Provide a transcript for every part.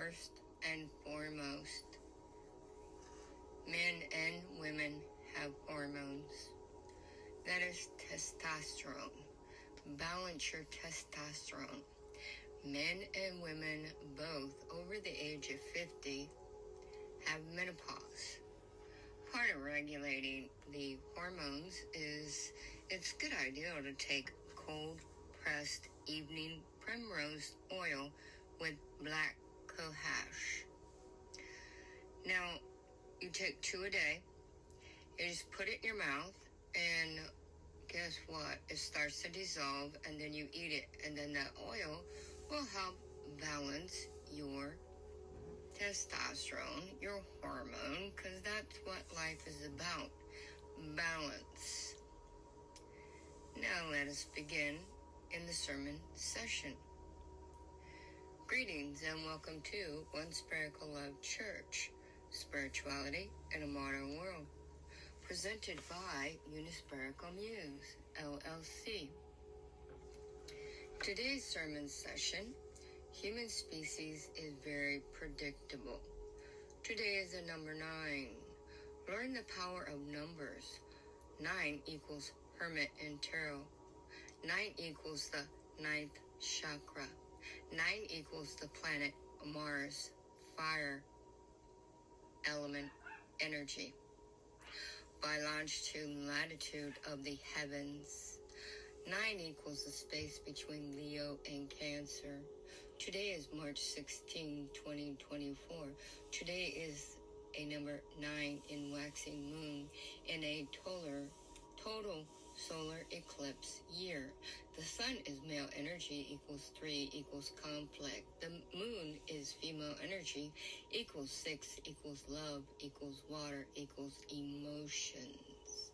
First and foremost, men and women have hormones. That is testosterone. Balance your testosterone. Men and women, both over the age of 50, have menopause. Part of regulating the hormones is it's a good idea to take cold pressed evening primrose oil with black cohosh. Now, you take 2 a day, you just put it in your mouth, and guess what? It starts to dissolve, and then you eat it, and then that oil will help balance your testosterone, your hormone, because that's what life is about, balance. Now let us begin in the sermon session. Greetings and welcome to One Spherical Love Church, Spirituality in a Modern World, presented by Unispherical Muse, LLC. Today's sermon session, human species is very predictable. Today is the number 9. Learn the power of numbers. 9 equals Hermit in Tarot. 9 equals the 9th chakra. 9 equals the planet Mars, fire, element, energy. By longitude and latitude of the heavens. 9 equals the space between Leo and Cancer. Today is March 16, 2024. Today is a number 9 in waxing moon in a total solar eclipse year. The sun is male energy equals 3 equals conflict. The moon is female energy equals 6 equals love equals water equals emotions.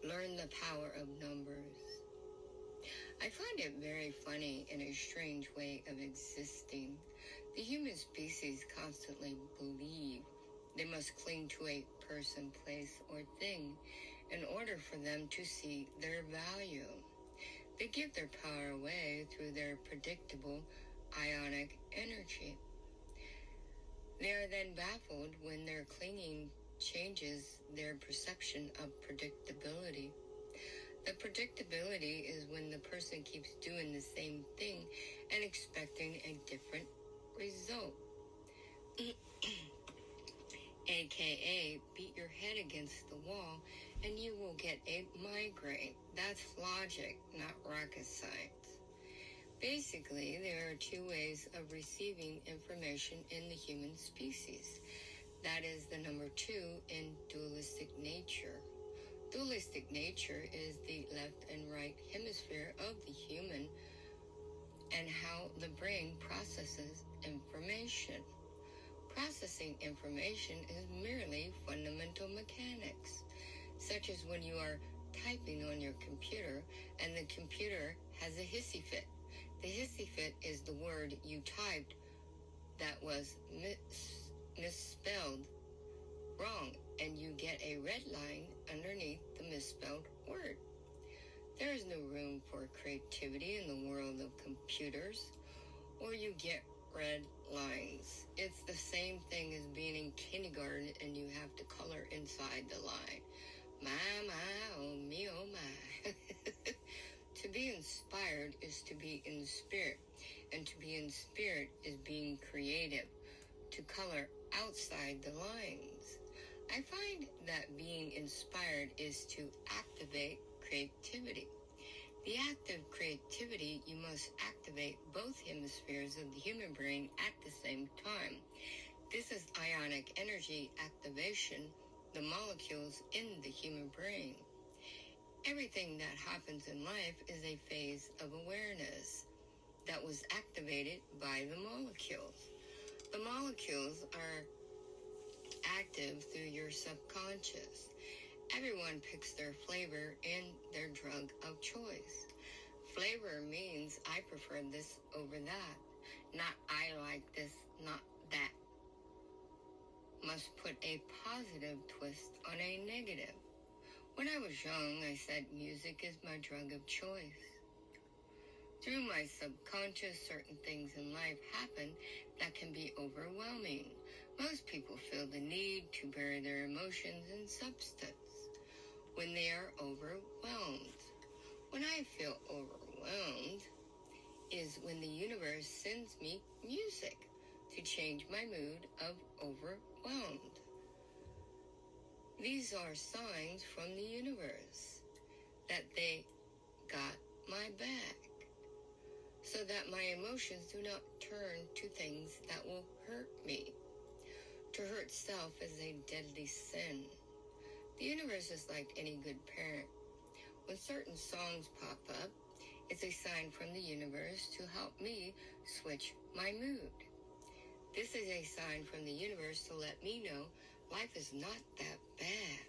Learn the power of numbers. I find it very funny in a strange way of existing. The human species constantly believe they must cling to a person, place, or thing in order for them to see their value. They give their power away through their predictable ionic energy. They are then baffled when their clinging changes their perception of predictability. The predictability is when the person keeps doing the same thing and expecting a different result. AKA, beat your head against the wall and you will get a migraine. That's logic, not rocket science. Basically, there are 2 ways of receiving information in the human species. That is the number 2 in dualistic nature. Dualistic nature is the left and right hemisphere of the human and how the brain processes information. Processing information is merely fundamental mechanics, such as when you are typing on your computer and the computer has a hissy fit. The hissy fit is the word you typed that was misspelled wrong, and you get a red line underneath the misspelled word. There is no room for creativity in the world of computers, or you get red lines. It's the same thing as being in kindergarten and you have to color inside the line. My, oh me, oh my. To be inspired is to be in spirit, and to be in spirit is being creative, to color outside the lines. I find that being inspired is to activate creativity. The act of creativity, you must activate both hemispheres of the human brain at the same time. This is ionic energy activation, the molecules in the human brain. Everything that happens in life is a phase of awareness that was activated by the molecules. The molecules are active through your subconscious. Everyone picks their flavor in their drug of choice. Flavor means I prefer this over that, not I like this, not that. Must put a positive twist on a negative. When I was young, I said music is my drug of choice. Through my subconscious, certain things in life happen that can be overwhelming. Most people feel the need to bury their emotions in substance when they are overwhelmed. When I feel overwhelmed is when the universe sends me music to change my mood of overwhelmed. These are signs from the universe that they got my back, so that my emotions do not turn to things that will hurt me. To hurt self is a deadly sin. The universe is like any good parent. When certain songs pop up, it's a sign from the universe to help me switch my mood. This is a sign from the universe to let me know life is not that bad.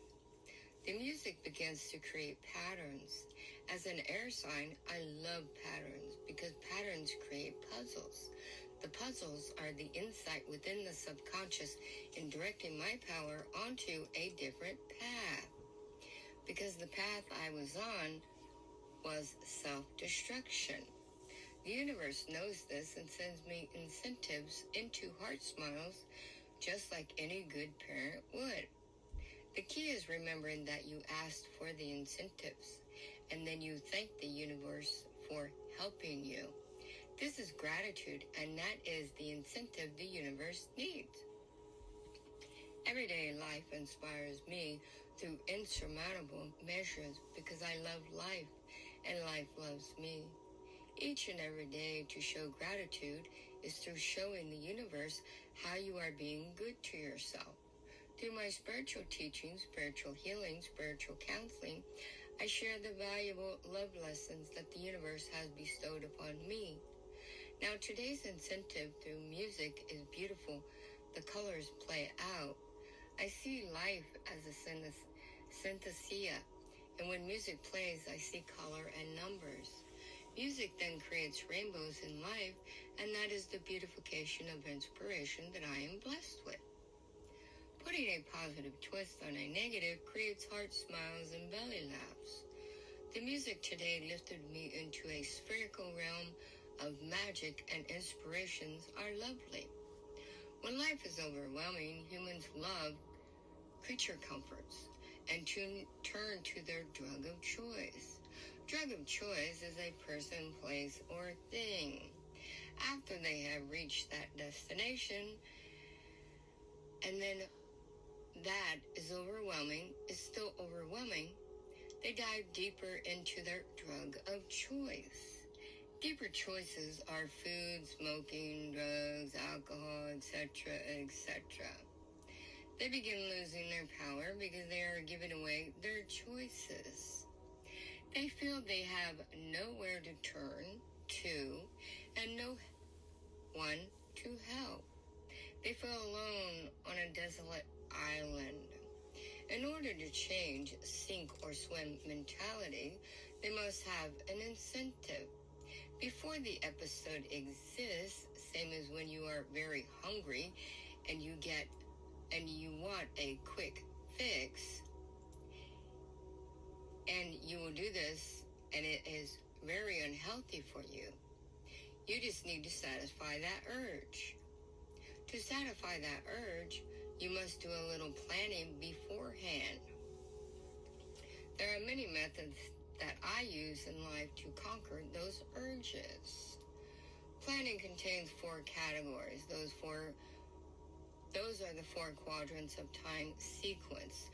The music begins to create patterns. As an air sign, I love patterns because patterns create puzzles. The puzzles are the insight within the subconscious in directing my power onto a different path. Because the path I was on was self-destruction. The universe knows this and sends me incentives into heart smiles just like any good parent would. The key is remembering that you asked for the incentives, and then you thank the universe for helping you. This is gratitude, and that is the incentive the universe needs. Everyday life inspires me through insurmountable measures because I love life, and life loves me. Each and every day to show gratitude is through showing the universe how you are being good to yourself. Through my spiritual teachings, spiritual healing, spiritual counseling, I share the valuable love lessons that the universe has bestowed upon me. Now, today's incentive through music is beautiful. The colors play out. I see life as a synthesia, and when music plays, I see color and numbers. Music then creates rainbows in life, and that is the beautification of inspiration that I am blessed with. Putting a positive twist on a negative creates heart smiles and belly laughs. The music today lifted me into a spherical realm of magic, and inspirations are lovely. When life is overwhelming, humans love creature comforts and turn to their drug of choice. Drug of choice is a person, place, or thing. After they have reached that destination, and then that is overwhelming, is still overwhelming, they dive deeper into their drug of choice. Deeper choices are food, smoking, drugs, alcohol, etc., etc. They begin losing their power because they are giving away their choices. They feel they have nowhere to turn to and no one to help. They feel alone on a desolate island. In order to change sink or swim mentality, they must have an incentive. Before the episode exists, same as when you are very hungry and you want a quick fix, and you will do this, and it is very unhealthy for you. You just need to satisfy that urge. To satisfy that urge, you must do a little planning beforehand. There are many methods that I use in life to conquer those urges. Planning contains 4 categories. Those are the 4 quadrants of time sequence.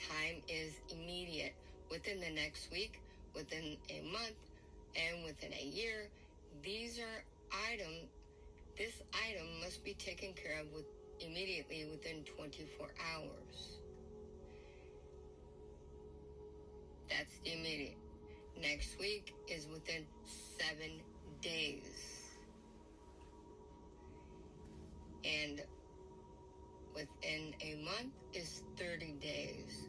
Time is immediate. Within the next week, within a month, and within a year, this item must be taken care of immediately within 24 hours. That's the immediate. Next week is within 7 days. And within a month is 30 days.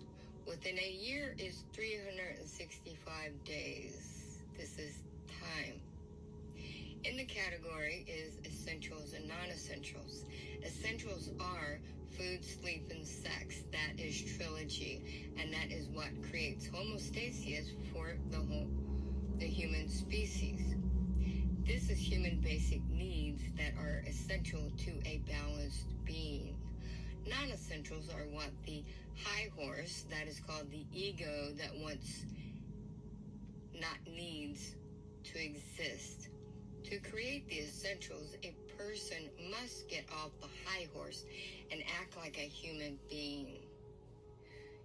Within a year is 365 days. This is time. In the category is essentials and non-essentials. Essentials are food, sleep, and sex. That is trilogy, and that is what creates homeostasis for the human species. This is human basic needs that are essential to a balanced being. Non-essentials are what the high horse, that is called the ego, that wants, not needs, to exist. To create the essentials, a person must get off the high horse and act like a human being.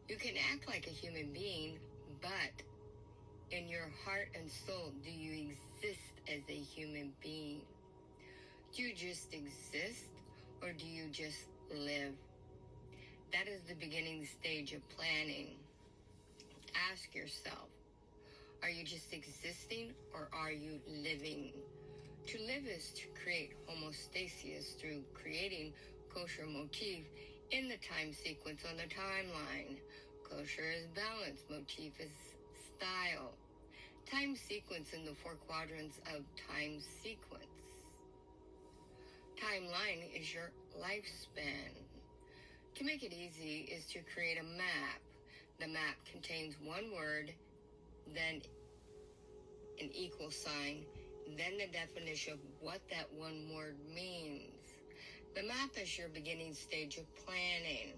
You can act like a human being, but in your heart and soul, do you exist as a human being? Do you just exist, or do you just live? That is the beginning stage of planning. Ask yourself, are you just existing, or are you living? To live is to create homeostasis through creating kosher motif in the time sequence on the timeline. Kosher is balance, motif is style. Time sequence in the 4 quadrants of time sequence. Timeline is your lifespan. To make it easy is to create a map. The map contains one word, then an equal sign, then the definition of what that one word means. The map is your beginning stage of planning.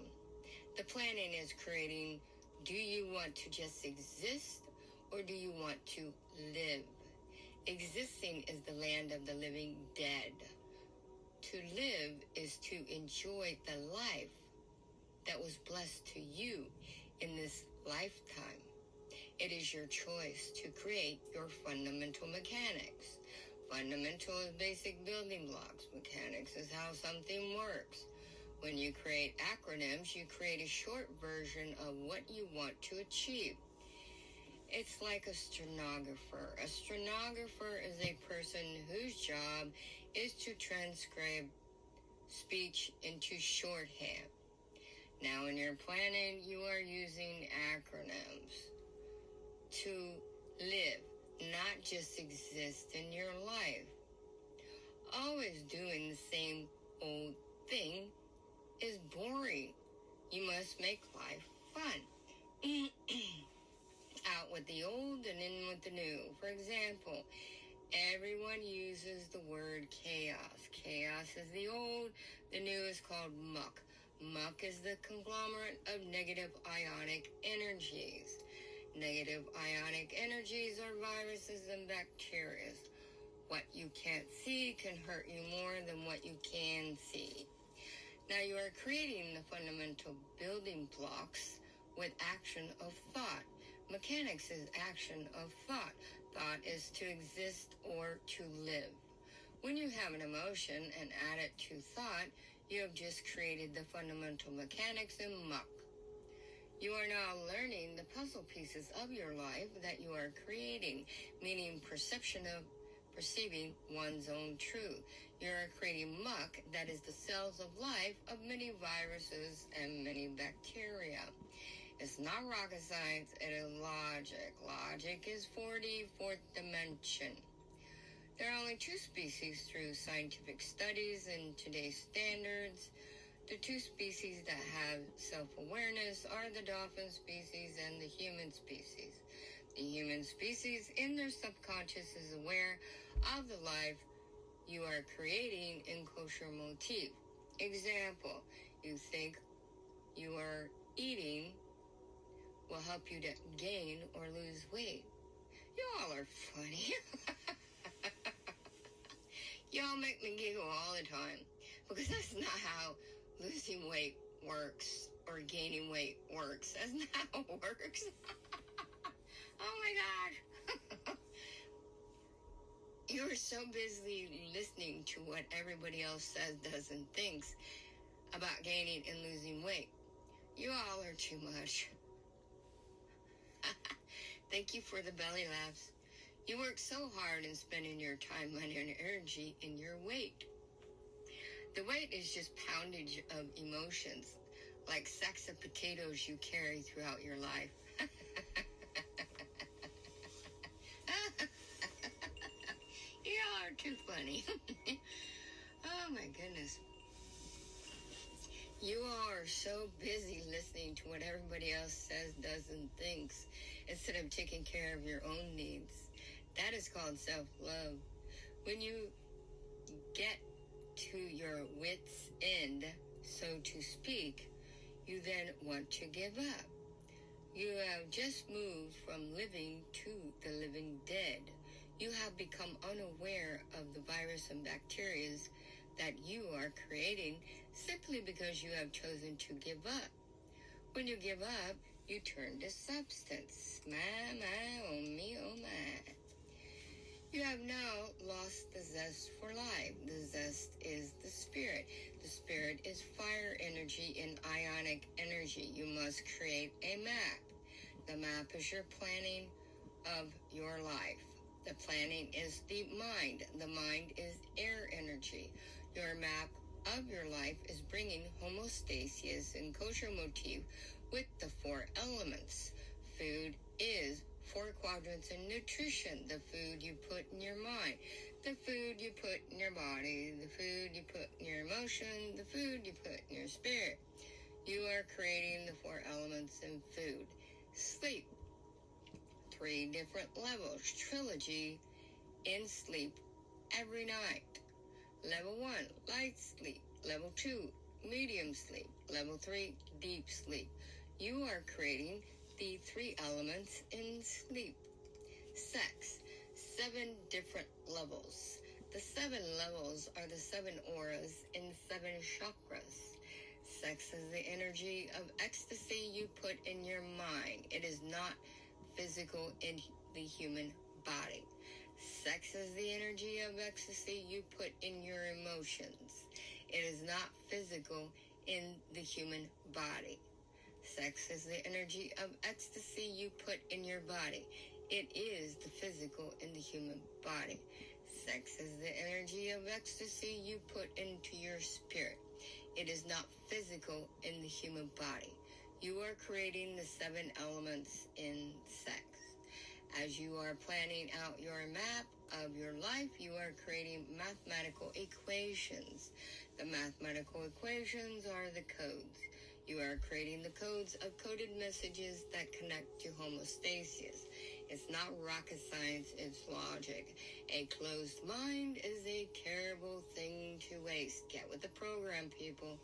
The planning is creating, do you want to just exist, or do you want to live? Existing is the land of the living dead. To live is to enjoy the life that was blessed to you in this lifetime. It is your choice to create your fundamental mechanics. Fundamental is basic building blocks. Mechanics is how something works. When you create acronyms, you create a short version of what you want to achieve. It's like a stenographer. A stenographer is a person whose job is to transcribe speech into shorthand. Now, in your planning, you are using acronyms to live, not just exist in your life. Always doing the same old thing is boring. You must make life fun. Out with the old and in with the new. For example, everyone uses the word chaos. Chaos is the old, the new is called muck. Muck is the conglomerate of negative ionic energies. Negative ionic energies are viruses and bacteria. What you can't see can hurt you more than what you can see. Now you are creating the fundamental building blocks with action of thought. Mechanics is action of thought. Thought is to exist or to live. When you have an emotion and add it to thought, you have just created the fundamental mechanics in muck. You are now learning the puzzle pieces of your life that you are creating, meaning perception of perceiving one's own truth. You are creating muck that is the cells of life of many viruses and many bacteria. It's not rocket science, it is logic. Logic is 44th dimension. There are only 2 species through scientific studies and today's standards. The 2 species that have self-awareness are the dolphin species and the human species. The human species in their subconscious is aware of the life you are creating in kosher motif. Example, you think you are eating will help you to gain or lose weight. Y'all are funny. Y'all make me giggle all the time because that's not how losing weight works or gaining weight works. That's not how it works. Oh my gosh. You are so busy listening to what everybody else says, does, and thinks about gaining and losing weight. You all are too much. Thank you for the belly laughs. You work so hard in spending your time, money, and energy in your weight. The weight is just poundage of emotions, like sacks of potatoes you carry throughout your life. You are too funny. Oh my goodness. You are so busy listening to what everybody else says, does, and thinks instead of taking care of your own needs. That is called self-love. When you get to your wit's end, so to speak, you then want to give up. You have just moved from living to the living dead. You have become unaware of the virus and bacteria that you are creating simply because you have chosen to give up. When you give up, you turn to substance. My, oh me, oh my. You have now lost the zest for life. The zest is the spirit. The spirit is fire energy and ionic energy. You must create a map. The map is your planning of your life. The planning is the mind. The mind is air energy. Your map of your life is bringing homeostasis and kosher motif with the four elements. Food is 4 quadrants in nutrition. The food you put in your mind, the food you put in your body, the food you put in your emotion, the food you put in your spirit. You are creating the 4 elements in food. Sleep. 3 different levels. Trilogy in sleep every night. Level 1, light sleep. Level 2, medium sleep. Level 3, deep sleep. You are creating the 3 elements in sleep. Sex, 7 different levels. The 7 levels are the 7 auras in 7 chakras. Sex is the energy of ecstasy you put in your mind. It is not physical in the human body. Sex is the energy of ecstasy you put in your emotions. It is not physical in the human body. Sex is the energy of ecstasy you put in your body. It is the physical in the human body. Sex is the energy of ecstasy you put into your spirit. It is not physical in the human body. You are creating the 7 elements in sex. As you are planning out your map of your life, you are creating mathematical equations. The mathematical equations are the codes. You are creating the codes of coded messages that connect to homeostasis. It's not rocket science, it's logic. A closed mind is a terrible thing to waste. Get with the program, people.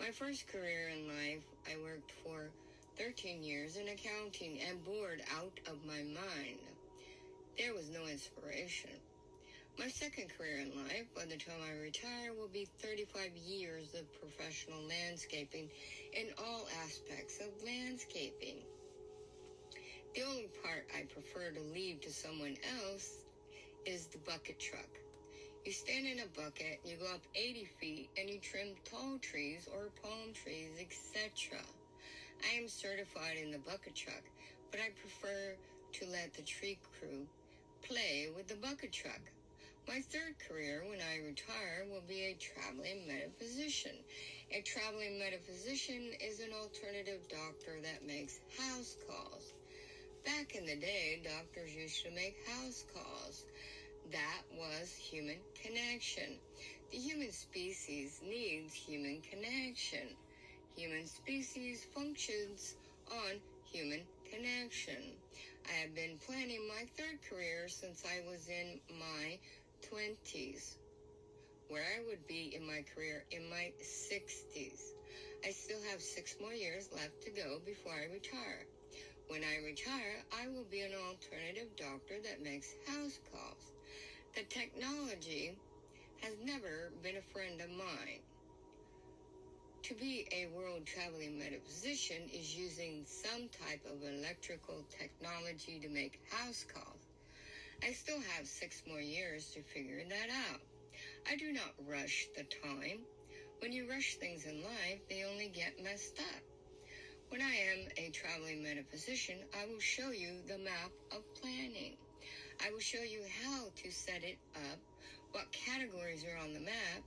My first career in life, I worked for 13 years in accounting and bored out of my mind. There was no inspiration. My second career in life, by the time I retire, will be 35 years of professional landscaping in all aspects of landscaping. The only part I prefer to leave to someone else is the bucket truck. You stand in a bucket, you go up 80 feet, and you trim tall trees or palm trees, etc. I am certified in the bucket truck, but I prefer to let the tree crew play with the bucket truck. My third career, when I retire, will be a traveling metaphysician. A traveling metaphysician is an alternative doctor that makes house calls. Back in the day, doctors used to make house calls. That was human connection. The human species needs human connection. Human species functions on human connection. I have been planning my third career since I was in my 20s, where I would be in my career in my 60s. I still have 6 more years left to go before I retire. When I retire, I will be an alternative doctor that makes house calls. The technology has never been a friend of mine. To be a world traveling metaphysician is using some type of electrical technology to make house calls. I still have 6 more years to figure that out. I do not rush the time. When you rush things in life, they only get messed up. When I am a traveling metaphysician, I will show you the map of planning. I will show you how to set it up, what categories are on the map.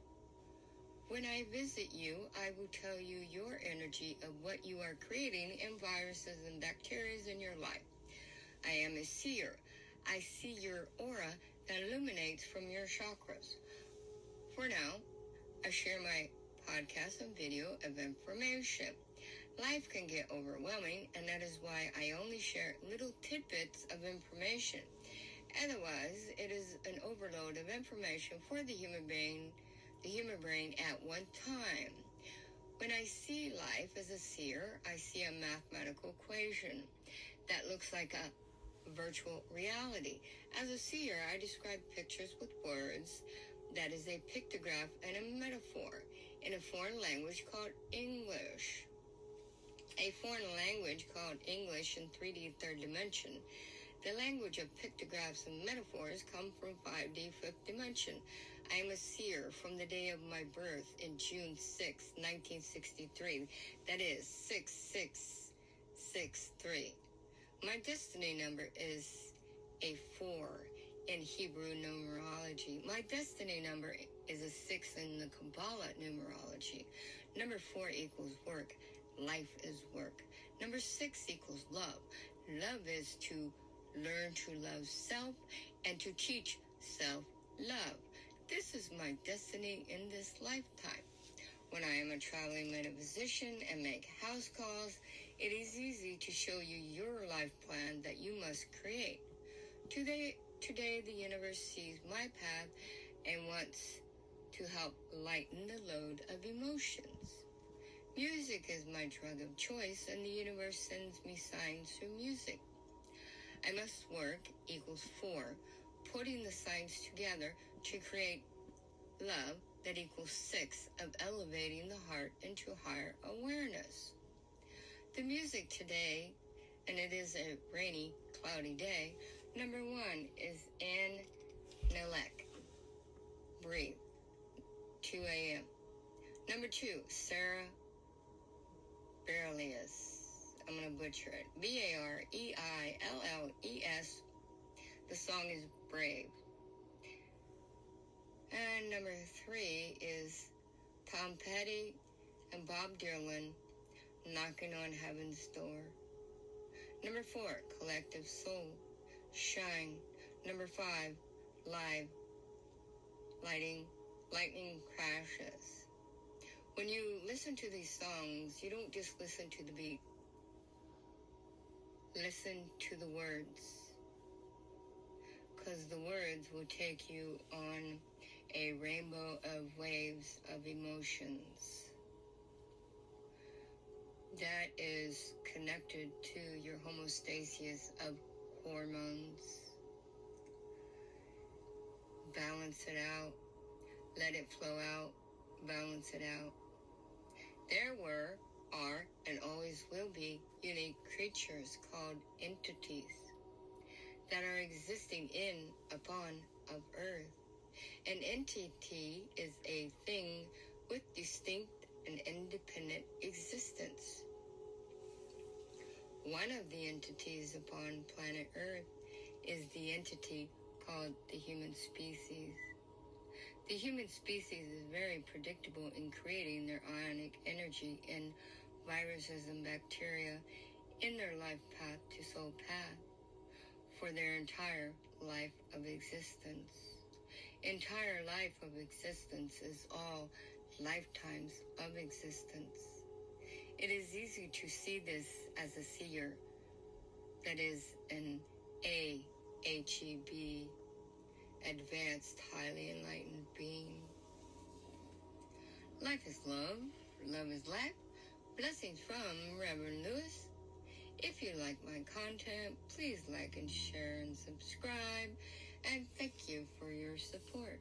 When I visit you, I will tell you your energy of what you are creating in viruses and bacteria in your life. I am a seer. I see your aura that illuminates from your chakras. For now, I share my podcast and video of information. Life can get overwhelming, and that is why I only share little tidbits of information. Otherwise, it is an overload of information for the human brain at one time. When I see life as a seer, I see a mathematical equation that looks like a virtual reality. As a seer, I describe pictures with words. That is a pictograph and a metaphor in a foreign language called English. A foreign language called English in 3D third dimension. The language of pictographs and metaphors come from 5D fifth dimension. I am a seer from the day of my birth in June 6, 1963. That is 6663. My destiny number is a 4 in Hebrew numerology. My destiny number is a 6 in the Kabbalah numerology. Number 4 equals work. Life is work. Number 6 equals love. Love is to learn to love self and to teach self-love. This is my destiny in this lifetime. When I am a traveling metaphysician and make house calls, it is easy to show you your life plan that you must create. Today, the universe sees my path and wants to help lighten the load of emotions. Music is my drug of choice, and the universe sends me signs through music. I must work equals 4, putting the signs together to create love that equals 6 of elevating the heart into higher awareness. The music today, and it is a rainy, cloudy day, number 1 is in Nalek. Breathe. 2 a.m. Number 2, Sarah Bareilles. I'm going to butcher it. Bareilles. The song is Brave. And number 3 is Tom Petty and Bob Dylan, Knocking on Heaven's Door. Number 4, Collective Soul, Shine. Number 5, Live, Lightning Crashes. When you listen to these songs, you don't just listen to the beat. Listen to the words, because the words will take you on a rainbow of waves of emotions that is connected to your homeostasis of hormones. Balance it out, let it flow out, balance it out. There were, are, and always will be unique creatures called entities that are existing in, upon, of earth. An entity is a thing with distinct and independent existence. One of the entities upon planet Earth is the entity called the human species. The human species is very predictable in creating their ionic energy in viruses and bacteria in their life path to soul path for their entire life of existence. Entire life of existence is all lifetimes of existence. It is easy to see this as a seer, that is an AHEB, advanced, highly enlightened being. Life is love, love is life. Blessings from Reverend Lewis. If you like my content, please like and share and subscribe, and thank you for your support.